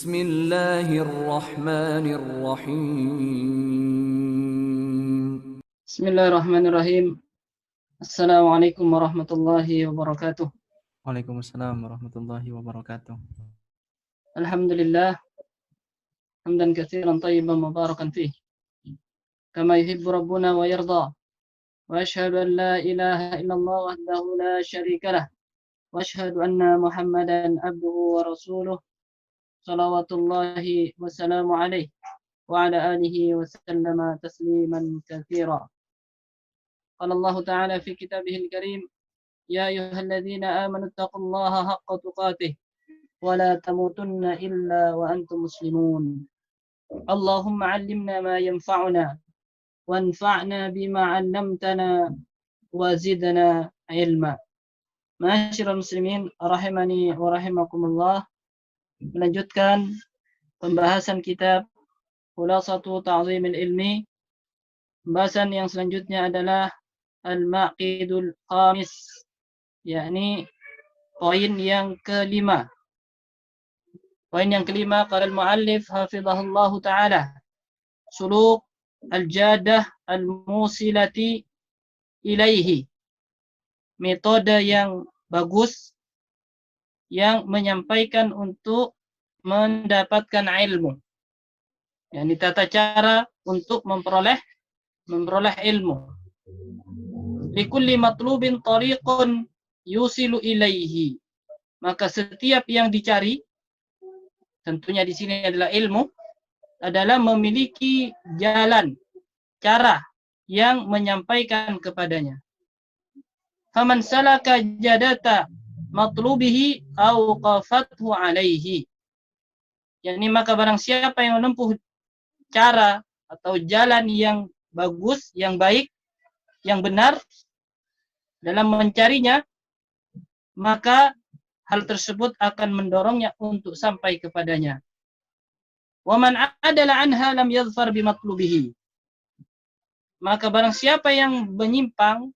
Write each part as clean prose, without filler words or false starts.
Bismillahirrahmanirrahim. Bismillahirrahmanirrahim. Assalamualaikum warahmatullahi wabarakatuh. Waalaikumsalam warahmatullahi wabarakatuh. Alhamdulillah, hamdan katsiran tayyiban mubarakan fih. Kama yuhibbu rabbuna wa yarda. Wa ashhadu an la ilaha illallah wahdahu la syarika lah. Wa ashhadu anna Muhammadan abduhu wa rasuluh. Salawatullahi wa salamu alaihi wa ala alihi wa sallama tasliman katsira. Qala Allah Ta'ala fi kitabihil karim, ya ayyuhalladzina amanu taqullaha haqqa tuqatih wa la tamutunna illa wa antum muslimun. Allahumma 'allimna ma yanfa'una wanfa'na bima 'allamtana wa zidna ilma. Ma'asyiral muslimin rahimani wa rahimakumullah. Melanjutkan pembahasan kitab Khulasatu Ta'zimil Ilmi. Pembahasan yang selanjutnya adalah Al-Maqidul Khamis, yakni poin yang kelima. Poin yang kelima, qala al-muallif hafizahullahu ta'ala, suluk al-jadah al-musilati ilaihi. Metode yang bagus yang menyampaikan untuk mendapatkan ilmu. Yani tata cara untuk memperoleh ilmu. Likulli matlubin tariqun yusilu ilaihi. Maka setiap yang dicari, tentunya di sini adalah ilmu, adalah memiliki jalan, cara yang menyampaikan kepadanya. Faman salaka jadata matlubihi awqafathu alaihi. Yani maka barang siapa yang menempuh cara atau jalan yang bagus, yang baik, yang benar dalam mencarinya, maka hal tersebut akan mendorongnya untuk sampai kepadanya. Wa man adala anha lam yadhfar bimatlubihi. Maka barang siapa yang menyimpang,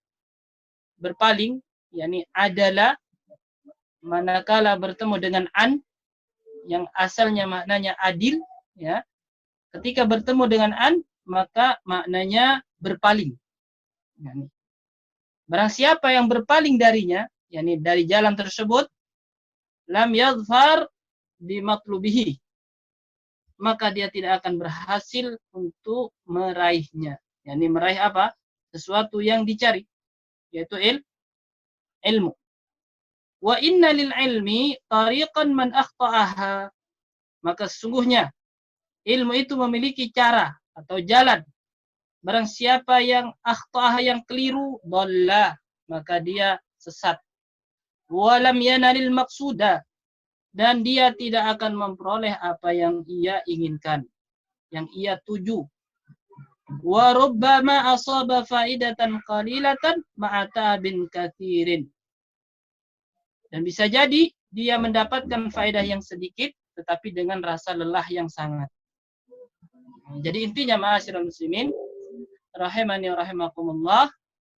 berpaling, yakni adalah manakala bertemu dengan an yang asalnya maknanya adil, ya. Ketika bertemu dengan an, maka maknanya berpaling. Yani, barang siapa yang berpaling darinya, yakni dari jalan tersebut, lam yadhfar bimatlubihi, maka dia tidak akan berhasil untuk meraihnya. Yani meraih apa? Sesuatu yang dicari, yaitu ilmu. Wa inna lil ilmi tariqan man akhta'aha. Maka sesungguhnya ilmu itu memiliki cara atau jalan. Barang siapa yang akhta'aha, yang keliru, dhalla, maka dia sesat. Wa lam yanalil maqsuda, dan dia tidak akan memperoleh apa yang ia inginkan, yang ia tuju. Wa rubbama asaba faidatan qalilatan ma'atabin katsirin. Dan bisa jadi dia mendapatkan faedah yang sedikit tetapi dengan rasa lelah yang sangat. Jadi intinya ma'asyiral muslimin rahimani wa rahimakumullah,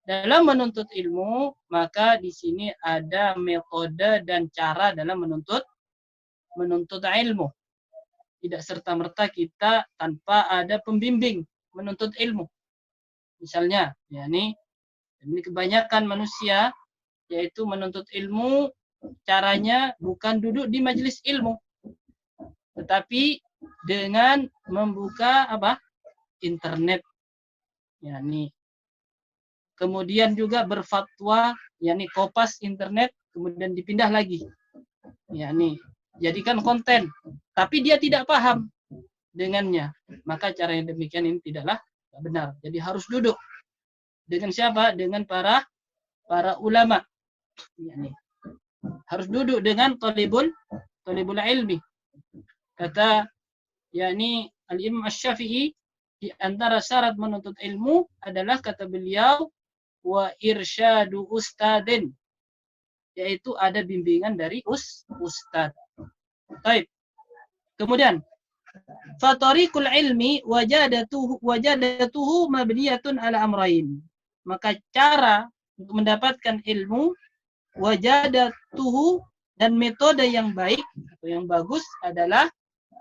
dalam menuntut ilmu maka di sini ada metode dan cara dalam menuntut ilmu. Tidak serta-merta kita tanpa ada pembimbing menuntut ilmu. Misalnya, yakni ini kebanyakan manusia yaitu menuntut ilmu caranya bukan duduk di majelis ilmu, tetapi dengan membuka internet, yakni kemudian juga berfatwa, yakni kopas internet kemudian dipindah lagi, yakni jadikan konten, tapi dia tidak paham dengannya, maka cara yang demikian ini tidaklah benar. Jadi harus duduk dengan siapa? Dengan para ulama, yakni harus duduk dengan talibul ilmi. Kata yakni Al-Imam Asy-Syafi'i, di antara syarat menuntut ilmu adalah, kata beliau, wa irsyadu ustadin, yaitu ada bimbingan dari ustad. Baik. Kemudian fatariqul ilmi wajadatuhu mabniyatun ala amrayn. Maka cara untuk mendapatkan ilmu, wajadatuhu, dan metode yang baik atau yang bagus adalah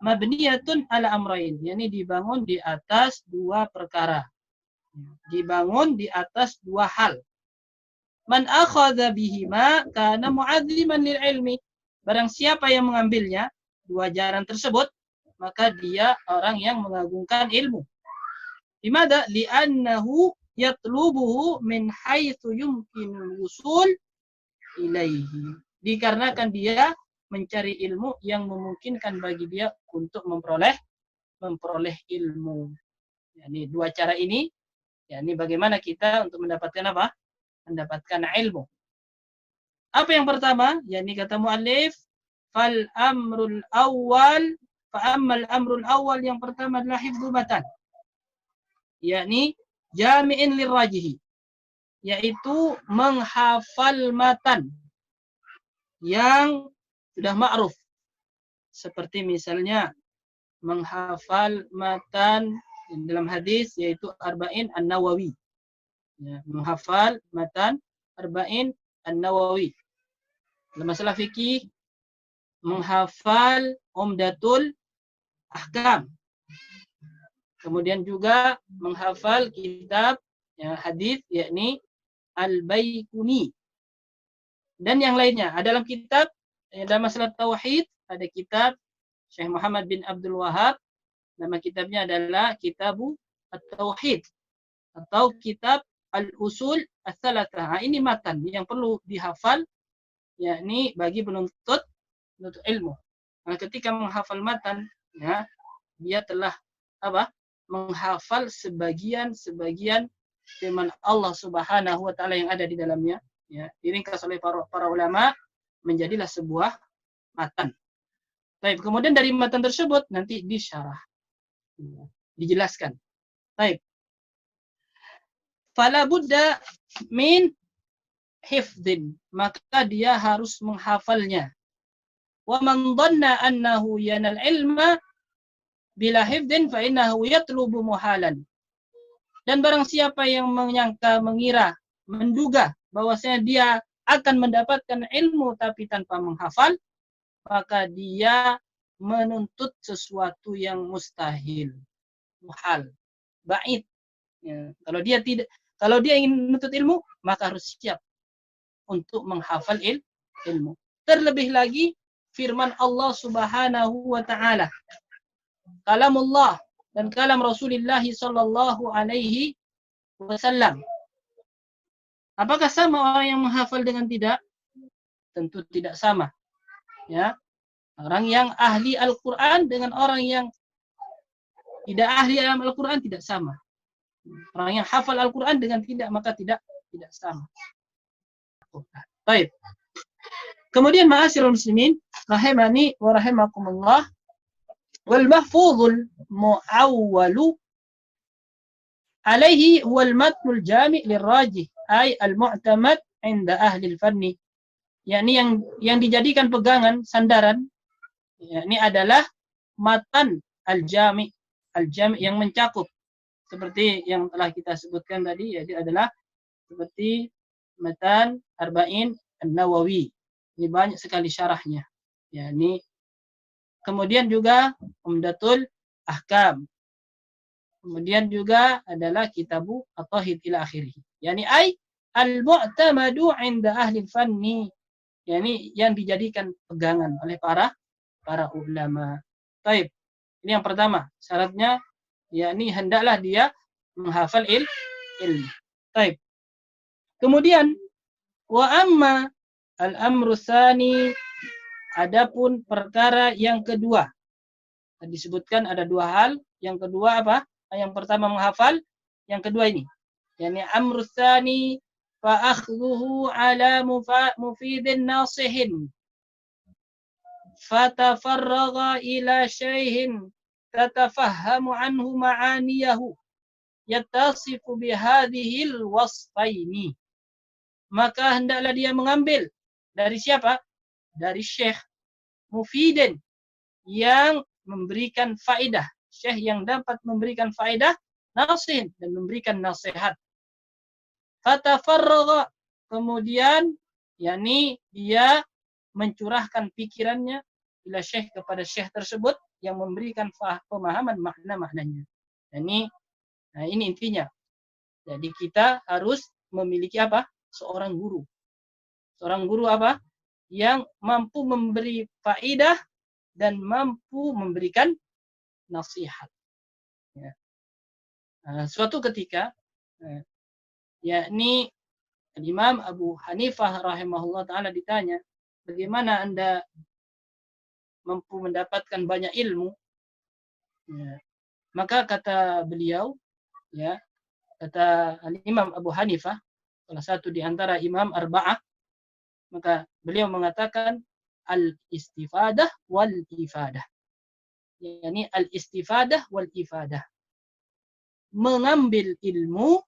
mabniyatun ala amrayn, yakni dibangun di atas dua perkara. Dibangun di atas dua hal. Man akhadha bihima kana mu'azziman lil ilmi. Barang siapa yang mengambilnya, dua jalan tersebut, maka dia orang yang mengagungkan ilmu. Dimana? Li'annahu yatlubuhu min haitsu yumkinul wusul ilaihi. Dikarenakan dia mencari ilmu yang memungkinkan bagi dia untuk memperoleh ilmu. Yani dua cara ini, yakni bagaimana kita untuk mendapatkan apa? Mendapatkan ilmu. Apa yang pertama? Yakni kata muallif, fal amrul awal, fa ammal amrul awal, yang pertama adalah hifdzu matan. Yakni jami'in lirajihi, yaitu menghafal matan yang sudah ma'ruf. Seperti misalnya menghafal matan dalam hadis yaitu Arba'in An-Nawawi. Ya, menghafal matan Arba'in An-Nawawi. Dalam masalah fikih, menghafal Umdatul Ahkam. Kemudian juga menghafal kitab hadis yakni Al-Baikuni. Dan yang lainnya. Dalam kitab dalam masalah tauhid ada kitab Syekh Muhammad bin Abdul Wahab. Nama kitabnya adalah Kitabu At-Tauhid atau Kitab Al-Usul Ats-Tsalatsah. Ini matan yang perlu dihafal, yakni bagi penuntut ilmu. Nah, ketika menghafal matan, ya, dia telah menghafal sebagian firman Allah Subhanahu wa taala yang ada di dalamnya, ya, diringkas oleh para ulama menjadilah sebuah matan. Baik, kemudian dari matan tersebut nanti disyarah, dijelaskan. Baik. Fala budda min hifdin, maka dia harus menghafalnya. Wa man dhanna annahu yanal ilma bila hifdin fa innahu yatlubu muhalan. Dan barang siapa yang menyangka, mengira, menduga bahwasanya dia akan mendapatkan ilmu tapi tanpa menghafal, maka dia menuntut sesuatu yang mustahil, muhal, ba'id. Ya, kalau dia ingin menuntut ilmu, maka harus siap untuk menghafal ilmu. Terlebih lagi firman Allah Subhanahu wa taala, kalamullah dan kalam Rasulullah sallallahu alaihi wasallam. Apakah sama orang yang menghafal dengan tidak? Tentu tidak sama. Ya. Orang yang ahli Al-Qur'an dengan orang yang tidak ahli dalam Al-Qur'an tidak sama. Orang yang hafal Al-Qur'an dengan tidak, maka tidak sama. Baik. Kemudian ma'asyiral muslimin rahimani wa rahimakumullah, wal mahfuzul muawwalu alaihi huwal matnul jami' lirrajih ay al-mu'tamad 'inda ahli al-fanni. Yakni yang dijadikan pegangan, sandaran, ini adalah matan al-jami' yang mencakup seperti yang telah kita sebutkan tadi, yaitu adalah seperti matan Arba'in An-Nawawi. Ini banyak sekali syarahnya. Ya, ini kemudian juga Umdatul Ahkam. Kemudian juga adalah Kitabu At-Tauhid ila akhirih. Yani ay al-mu'tamadu 'inda ahli fanni. Yani yang dijadikan pegangan oleh para ulama. Baik. Ini yang pertama, syaratnya yakni hendaklah dia menghafal ilmu. Baik. Kemudian wa amma al-amru tsani, adapun perkara yang kedua. Disebutkan ada dua hal. Yang kedua apa? Yang pertama menghafal, yang kedua ini. Yani amru tsani fa akhdhuhu ala mufidin nasihin. Fatafarraga ila syaihin tatafahhamu anhu ma'aniyahu yattasifu bihadhil wasfaini. Maka hendaklah dia mengambil dari siapa? Dari syekh mufidin yang memberikan faedah, syekh yang dapat memberikan faedah, nasihin, dan memberikan nasihat. Fatafarraga, kemudian yakni dia mencurahkan pikirannya ila syekh, kepada syekh tersebut yang memberikan pemahaman makna-maknanya. Ini intinya. Jadi kita harus memiliki apa? Seorang guru. Seorang guru apa? Yang mampu memberi faedah dan mampu memberikan nasihat. Ya. Suatu ketika, yakni Imam Abu Hanifah rahimahullah ta'ala ditanya, bagaimana Anda mampu mendapatkan banyak ilmu? Ya. Maka kata beliau, ya, kata Imam Abu Hanifah, salah satu di antara imam arba'ah, maka beliau mengatakan al-istifadah wal ifadah. Yani al-istifadah wal ifadah. Mengambil ilmu,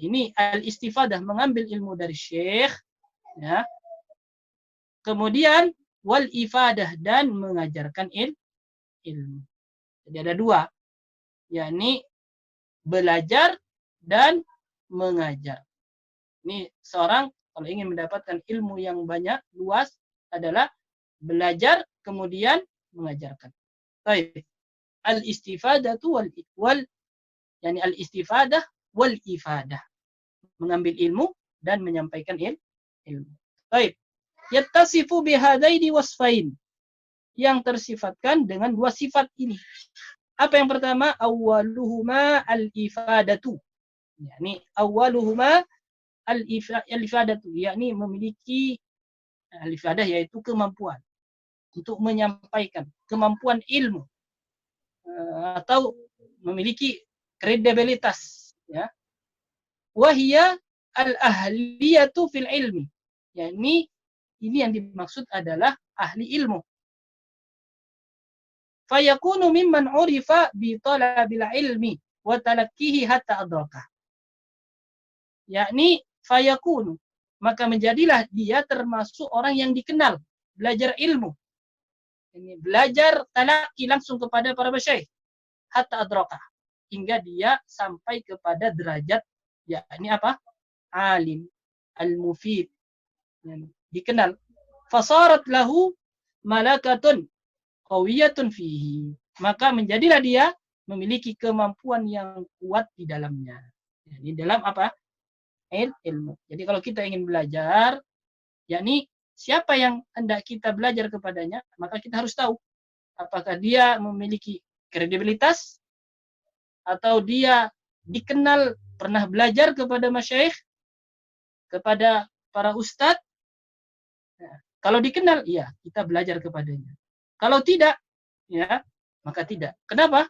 ini al-istifadah, mengambil ilmu dari syekh, ya. Kemudian wal ifadah, dan mengajarkan ilmu. Jadi ada dua, yakni belajar dan mengajar. Ini seorang kalau ingin mendapatkan ilmu yang banyak, luas, adalah belajar kemudian mengajarkan. Baik. Al-istifadatu yani al-istifadah wal ifadah. Mengambil ilmu dan menyampaikan ilmu. Baik. Yattasifu bihadaini wasfain. Yang tersifatkan dengan dua sifat ini. Apa yang pertama? Awwaluhuma al-ifadatu. Yani awwaluhuma al-ifadatu, yakni memiliki al-ifadah, yaitu kemampuan untuk menyampaikan, kemampuan ilmu, atau memiliki kredibilitas, ya. Wahia al-ahliyatu fil ilmi, yakni ini yang dimaksud adalah ahli ilmu. Fayakunu mimman urifa bi talabil ilmi wa talaqqihi hatta adraka. Yakni fayakunu, maka menjadilah dia termasuk orang yang dikenal belajar ilmu. Ini belajar talaqi langsung kepada para masyayikh hatta adraka, hingga dia sampai kepada derajat, yakni apa? Alim, al-mufid, yani dikenal. Fasarat lahu malakatun qawiyatun fihi, maka menjadilah dia memiliki kemampuan yang kuat di dalamnya. Jadi dalam apa? Ilmu. Jadi kalau kita ingin belajar, yakni siapa yang hendak kita belajar kepadanya, maka kita harus tahu apakah dia memiliki kredibilitas, atau dia dikenal pernah belajar kepada masyayikh, kepada para ustadz. Nah, kalau dikenal, ya kita belajar kepadanya. Kalau tidak, ya maka tidak. Kenapa?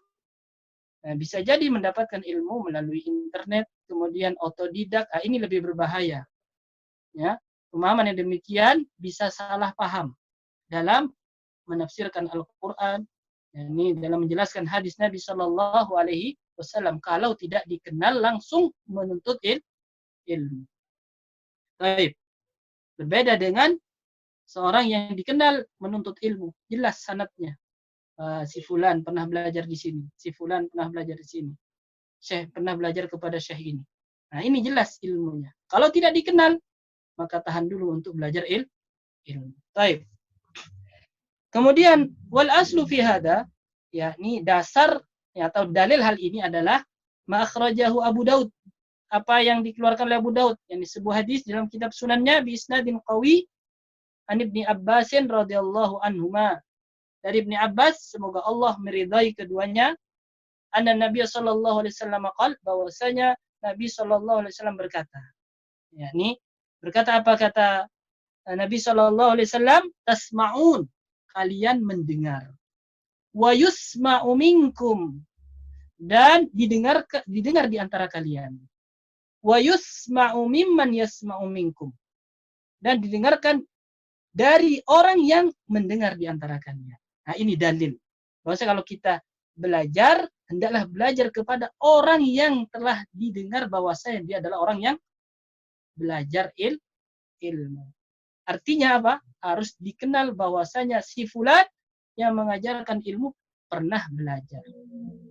Nah, bisa jadi mendapatkan ilmu melalui internet, kemudian otodidak. Ini lebih berbahaya. Ya, pemahaman yang demikian bisa salah paham dalam menafsirkan Al-Quran. Ini dalam menjelaskan hadis Nabi Shallallahu Alaihi Wasallam. Kalau tidak dikenal langsung menuntut ilmu. Baik. Berbeda dengan seorang yang dikenal menuntut ilmu, jelas sanadnya. Si fulan pernah belajar di sini, si fulan pernah belajar di sini, syekh pernah belajar kepada syekh ini. Nah, ini jelas ilmunya. Kalau tidak dikenal, maka tahan dulu untuk belajar ilmu. Baik. Kemudian wal aslu fi hada, yakni dasar, ya, atau dalil hal ini adalah ma akhrajahu Abu Daud, apa yang dikeluarkan oleh Abu Daud, yakni sebuah hadis dalam kitab sunannya bi isnadin qawi an Ibnu Abbasin radhiyallahu anhuma, dari Ibnu Abbas, semoga Allah meridai keduanya, anna Nabi sallallahu alaihi wasallam qala, bahwasanya Nabi sallallahu alaihi wasallam berkata, yakni berkata, apa kata Nabi sallallahu alaihi wasallam? Tasma'un, kalian mendengar, wa yusma'u minkum, dan didengar di antara kalian, wa yusma'u mimman yasma'u minkum, dan didengarkan dari orang yang mendengar di antara kalian. Nah, ini dalil bahwasanya kalau kita belajar, hendaklah belajar kepada orang yang telah didengar bahwasanya dia adalah orang yang belajar ilmu. Artinya apa? Harus dikenal bahwasanya si fulan yang mengajarkan ilmu pernah belajar.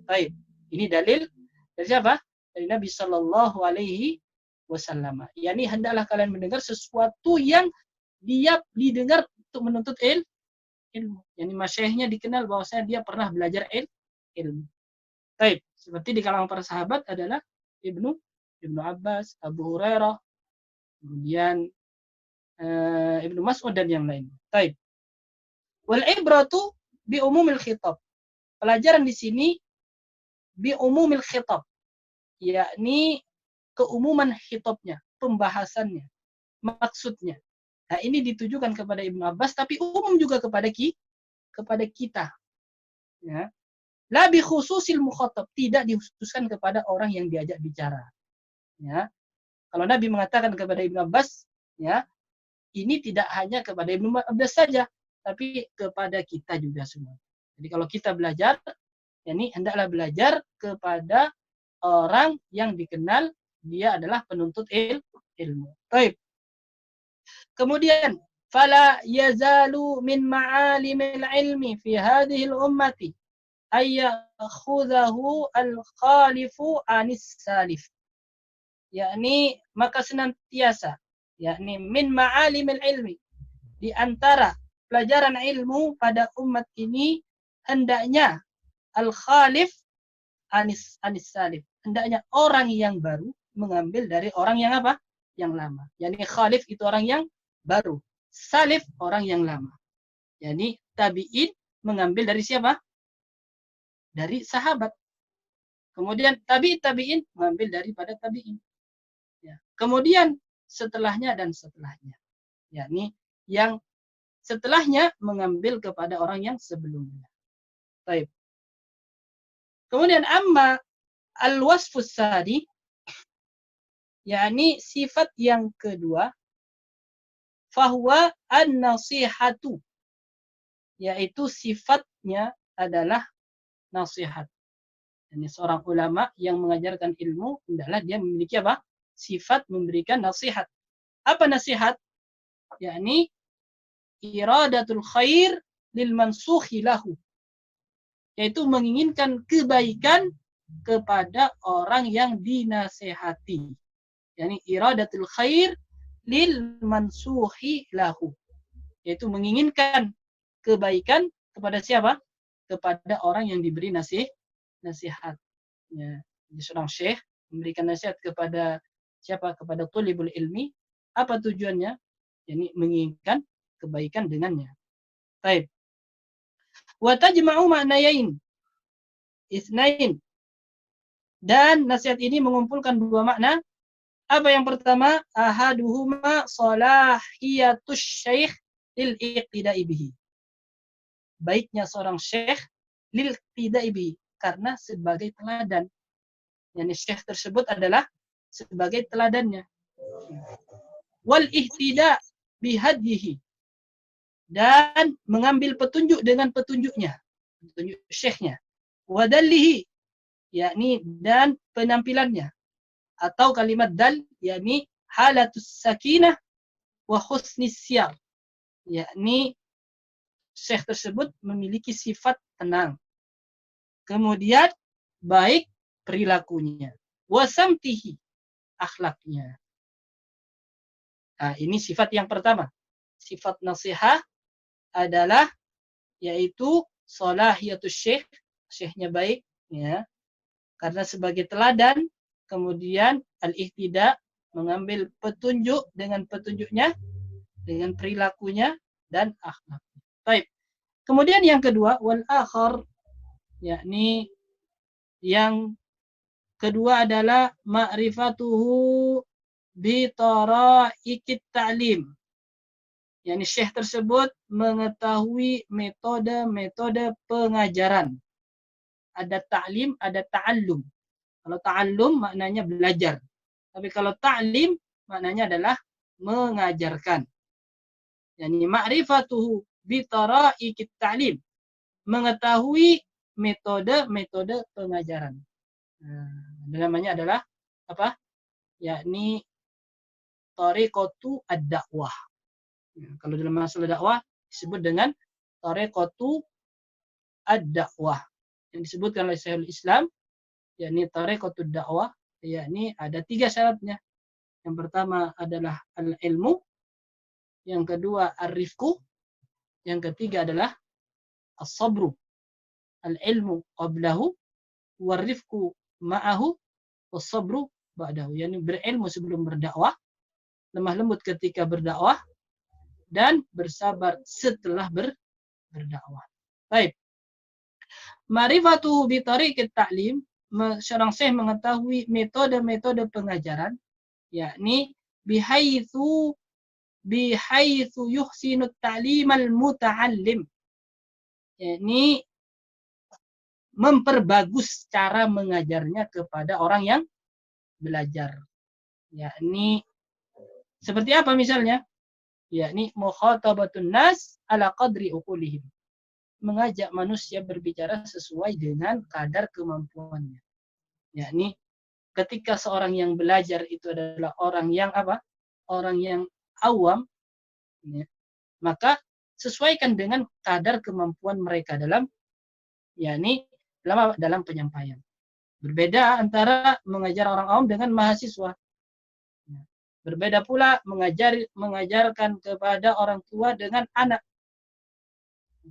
Baik, ini dalil dari siapa? Dari Nabi Shallallahu Alaihi Wasallam. Yani hendaklah kalian mendengar sesuatu yang dia didengar untuk menuntut ilmu. Yani masyayikhnya dikenal bahwasanya dia pernah belajar ilmu. Baik, seperti di kalangan para sahabat adalah Ibnu Abbas, Abu Hurairah, kemudian Ibnu Mas'ud dan yang lain. Baik. Wal ibratu bi umumil khitab. Pelajaran di sini bi umumil khitab, yakni keumuman khitabnya, pembahasannya, maksudnya. Nah, ini ditujukan kepada Ibnu Abbas tapi umum juga kepada kita. Ya. La bi khususil mukhatab, tidak dikhususkan kepada orang yang diajak bicara. Ya. Kalau Nabi mengatakan kepada Ibnu Abbas, ya, ini tidak hanya kepada Ibnu Abbas saja, tapi kepada kita juga semua. Jadi kalau kita belajar, ini hendaklah belajar kepada orang yang dikenal dia adalah penuntut ilmu. Baik. Kemudian, fala yazalu min ma'alimil ilmi fi hadhihi al-ummati ay ya'khudhahu al-khalifu anis salif. Yakni maka senantiasa, yakni min ma'alimil ilmi, di antara pelajaran ilmu pada umat ini hendaknya al-khalif anis salif. Hendaknya orang yang baru mengambil dari orang yang apa? Yang lama. Yani khalif itu orang yang baru. Salif orang yang lama. Yani tabi'in mengambil dari siapa? Dari sahabat. Kemudian tabi'in mengambil daripada tabi'in. Ya. Kemudian setelahnya dan setelahnya. Yani yang setelahnya mengambil kepada orang yang sebelumnya. Baik. Kemudian amma al-wasfus sadi, yakni sifat yang kedua, fahuwa an-nasihatu, yaitu sifatnya adalah nasihat. Ini seorang ulama yang mengajarkan ilmu hendaklah dia memiliki apa? Sifat memberikan nasihat. Apa nasihat? Yakni iradatul khair lil mansukhi lahu, yaitu menginginkan kebaikan kepada orang yang dinasehati. Yani iradatul khair lil mansuhi lahu, yaitu menginginkan kebaikan kepada siapa? Kepada orang yang diberi nasihat. Ya, seorang syekh memberikan nasihat kepada siapa? Kepada tulibul ilmi. Apa tujuannya? Yani menginginkan kebaikan dengannya. Baik. Wa tajma'u ma'nayain itsnain. Dan nasihat ini mengumpulkan dua makna. Apa yang pertama? Ahaduhuma salahiyatus syekh lil iqtida'i bihi. Baiknya seorang syekh lil iqtida'i bihi, karena sebagai teladan. Yani syekh tersebut adalah sebagai teladannya. Wal ihtida' bihadyihi, dan mengambil petunjuk dengan petunjuknya, petunjuk syekhnya. Wadallihi, yakni dan penampilannya, atau kalimat dal, yakni halatus sakinah wa husnis siyar, yakni syekh tersebut memiliki sifat tenang, kemudian baik perilakunya, wasamtihi, akhlaknya. Nah, ini sifat yang pertama. Sifat nasihat adalah yaitu salahiyatus syekh, syekhnya baik, ya, karena sebagai teladan. Kemudian al-ihtida, mengambil petunjuk dengan petunjuknya, dengan perilakunya dan akhlaknya. Baik. Kemudian yang kedua, wal akhar, yakni yang kedua adalah ma'rifatuhu bi tara'iqit ta'lim. Yani syekh tersebut mengetahui metode-metode pengajaran. Ada ta'lim, ada ta'allum. Kalau ta'allum maknanya belajar. Tapi kalau ta'lim maknanya adalah mengajarkan. Yani ma'rifatuhu bi tara'iqit ta'lim. Mengetahui metode-metode pengajaran. Namanya adalah apa? Yakni tariqatu ad-dakwah. Kalau dalam masalah dakwah disebut dengan tariqatu ad-dakwah. Yang disebutkan oleh Syekhul Islam, yakni tariqatu ad-dakwah, yakni ada 3 syaratnya. Yang pertama adalah al-ilmu, yang kedua ar-rifqu, yang ketiga adalah as-sabru al-ilmu qablahu warifqu ma'ahu was-sabru ba'dahu. Yani berilmu sebelum berdakwah, lemah lembut ketika berdakwah, dan bersabar setelah berdakwah. Baik. Ma'rifatuhu bi tariqit ta'lim, seorang syekh mengetahui metode-metode pengajaran, yakni bihaitsu yuhsinu ta'limal muta'allim, yakni memperbagus cara mengajarnya kepada orang yang belajar. Yakni seperti apa misalnya? Yakni mukhatabatun nas ala qadri uqulihim, mengajak manusia berbicara sesuai dengan kadar kemampuannya. Yakni ketika seorang yang belajar itu adalah orang yang apa? Orang yang awam, ya, maka sesuaikan dengan kadar kemampuan mereka dalam dalam penyampaian. Berbeda antara mengajar orang awam dengan mahasiswa. Berbeda pula mengajarkan kepada orang tua dengan anak.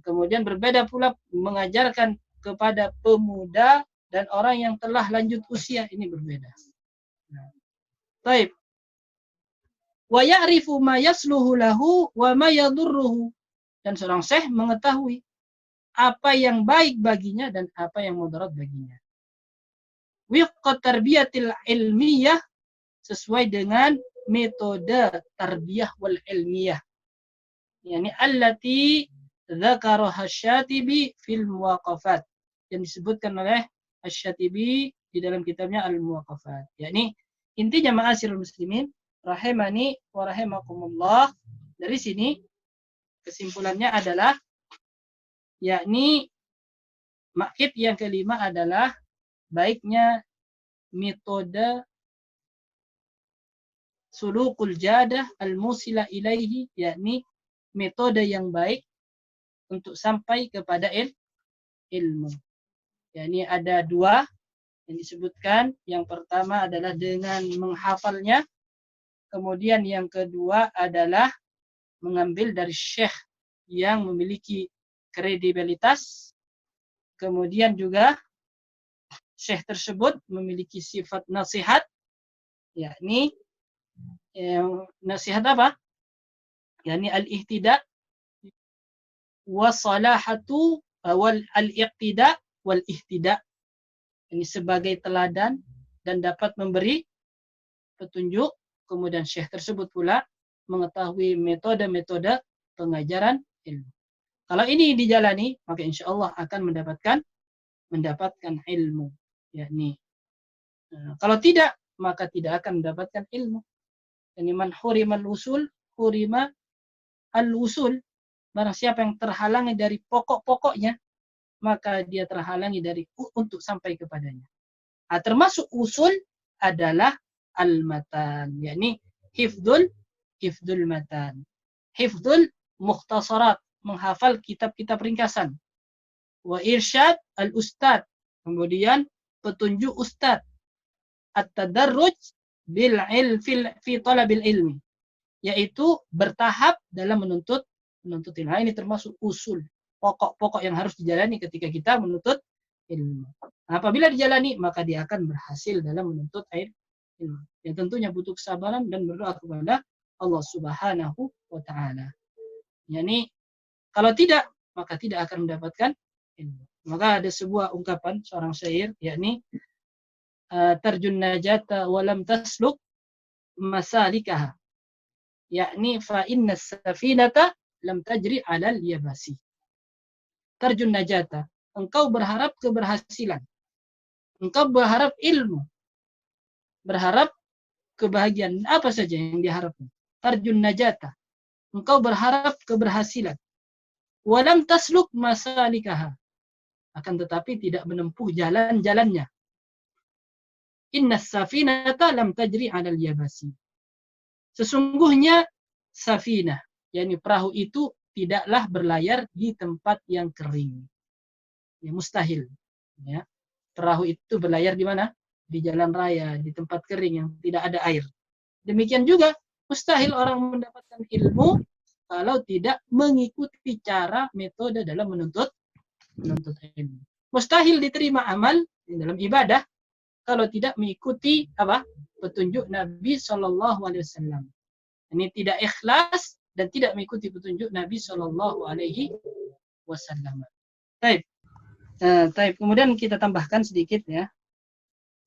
Kemudian berbeda pula mengajarkan kepada pemuda dan orang yang telah lanjut usia, ini berbeda. Baik. Wa ya'rifu ma yasluhu lahu wa ma yadurruhu. Dan seorang syekh mengetahui apa yang baik baginya dan apa yang mudarat baginya. Wifqa tarbiyatil ilmiyah, sesuai dengan metode tarbiyah wal ilmiyah. Yani allati dzakaraha Asy-Syatibi fil Muwaqafat, yang disebutkan oleh Asy-Syatibi di dalam kitabnya Al-Muwaqafat. Yakni intinya ma'asyiral muslimin rahimani wa rahimakumullah, dari sini kesimpulannya adalah yakni maksud yang kelima adalah baiknya metode sulukul jadah al-musila ilaihi, yakni metode yang baik untuk sampai kepada ilmu. Yakni ada dua yang disebutkan. Yang pertama adalah dengan menghafalnya. Kemudian yang kedua adalah mengambil dari syekh yang memiliki kredibilitas. Kemudian juga syekh tersebut memiliki sifat nasihat, yakni nasihat apa? Yani al-ihtida wa salahatu wal al-iqtida wal ihtida. Ini sebagai teladan dan dapat memberi petunjuk. Kemudian syekh tersebut pula mengetahui metode-metode pengajaran ilmu. Kalau ini dijalani, maka insya Allah akan mendapatkan ilmu. Yakni kalau tidak, maka tidak akan mendapatkan ilmu. Yani man hurimal usul, hurima al-usul. Barang siapa yang terhalangi dari pokok-pokoknya, maka dia terhalangi dari untuk sampai kepadanya. Termasuk usul adalah al-matan, yakni hifdzul matan. Hifdzul mukhtasarat, menghafal kitab-kitab ringkasan. Wa irsyad al-ustad, kemudian petunjuk ustad. At-tadarruj bil fi talabil ilmi, yaitu bertahap dalam menuntut ilmu. Ini termasuk usul, pokok-pokok yang harus dijalani ketika kita menuntut ilmu. Apabila dijalani, maka dia akan berhasil dalam menuntut ilmu. Yang tentunya butuh kesabaran dan berdoa kepada Allah Subhanahu wa taala. Yani kalau tidak, maka tidak akan mendapatkan ilmu. Maka ada sebuah ungkapan seorang syair, yakni tarjun najata wa lam tasluk masalikaha, yakni fa inna safinata lam tajri 'alal yabasi. Tarjun najata, engkau berharap keberhasilan, engkau berharap ilmu, berharap kebahagiaan, apa saja yang diharapkan. Tarjun najata, engkau berharap keberhasilan. Walam tasluk masalikaha, akan tetapi tidak menempuh jalan-jalannya. Inna safinata lam tajri 'alal yabasi. Sesungguhnya safinah, yakni perahu itu tidaklah berlayar di tempat yang kering. Ya, mustahil. Ya. Perahu itu berlayar di mana? Di jalan raya, di tempat kering yang tidak ada air. Demikian juga mustahil orang mendapatkan ilmu kalau tidak mengikuti cara metode dalam menuntut Menuntut ilmu. Mustahil diterima amal dalam ibadah kalau tidak mengikuti apa? Petunjuk Nabi Shallallahu Alaihi Wasallam. Ini tidak ikhlas dan tidak mengikuti petunjuk Nabi Shallallahu Alaihi Wasallam. Baik. Baik. Kemudian kita tambahkan sedikit ya.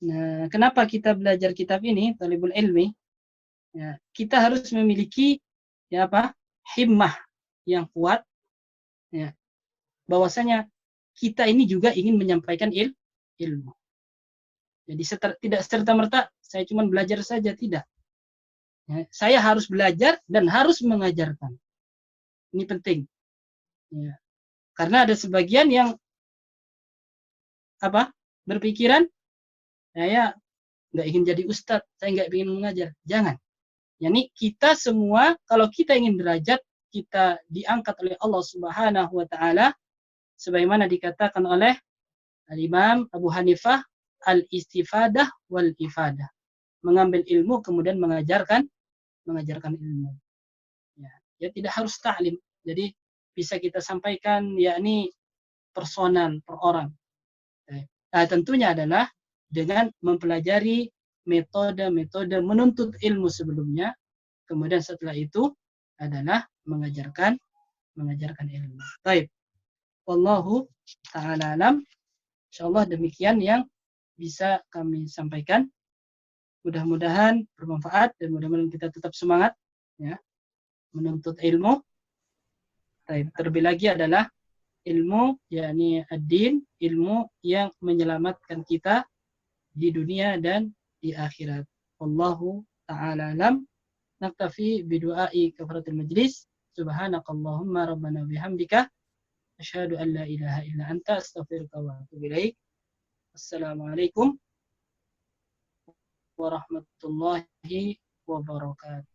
Nah, kenapa kita belajar kitab ini, Talibul Ilmi? Ya, kita harus memiliki ya apa? Himmah yang kuat. Ya, bahwasanya kita ini juga ingin menyampaikan ilmu. Jadi tidak serta-merta saya cuma belajar saja, tidak. Ya, saya harus belajar dan harus mengajarkan. Ini penting. Ya. Karena ada sebagian yang apa? Berpikiran, saya nggak ingin jadi ustadz, saya nggak ingin mengajar. Jangan. Yani kita semua, kalau kita ingin derajat, kita diangkat oleh Allah Subhanahu wa Ta'ala, sebagaimana dikatakan oleh Al-Imam Abu Hanifah, al-istifadah wal ifadah. Mengambil ilmu kemudian mengajarkan ilmu. Ya tidak harus ta'lim. Jadi bisa kita sampaikan yakni personal per orang. Nah, tentunya adalah dengan mempelajari metode-metode menuntut ilmu sebelumnya, kemudian setelah itu adalah mengajarkan ilmu. Baik. Wallahu ta'ala alam. Insyaallah demikian yang bisa kami sampaikan. Mudah-mudahan bermanfaat dan mudah-mudahan kita tetap semangat ya menuntut ilmu. Terlebih lagi adalah ilmu yakni ad-din, ilmu yang menyelamatkan kita di dunia dan di akhirat. Wallahu ta'ala alam. Naktafi bidu'ai kafaratul majlis. Subhanakallahumma rabbana bihamdika asyhadu an la ilaha illa anta astaghfiruka wa atubu ilaik. Assalamualaikum warahmatullahi wabarakatuh.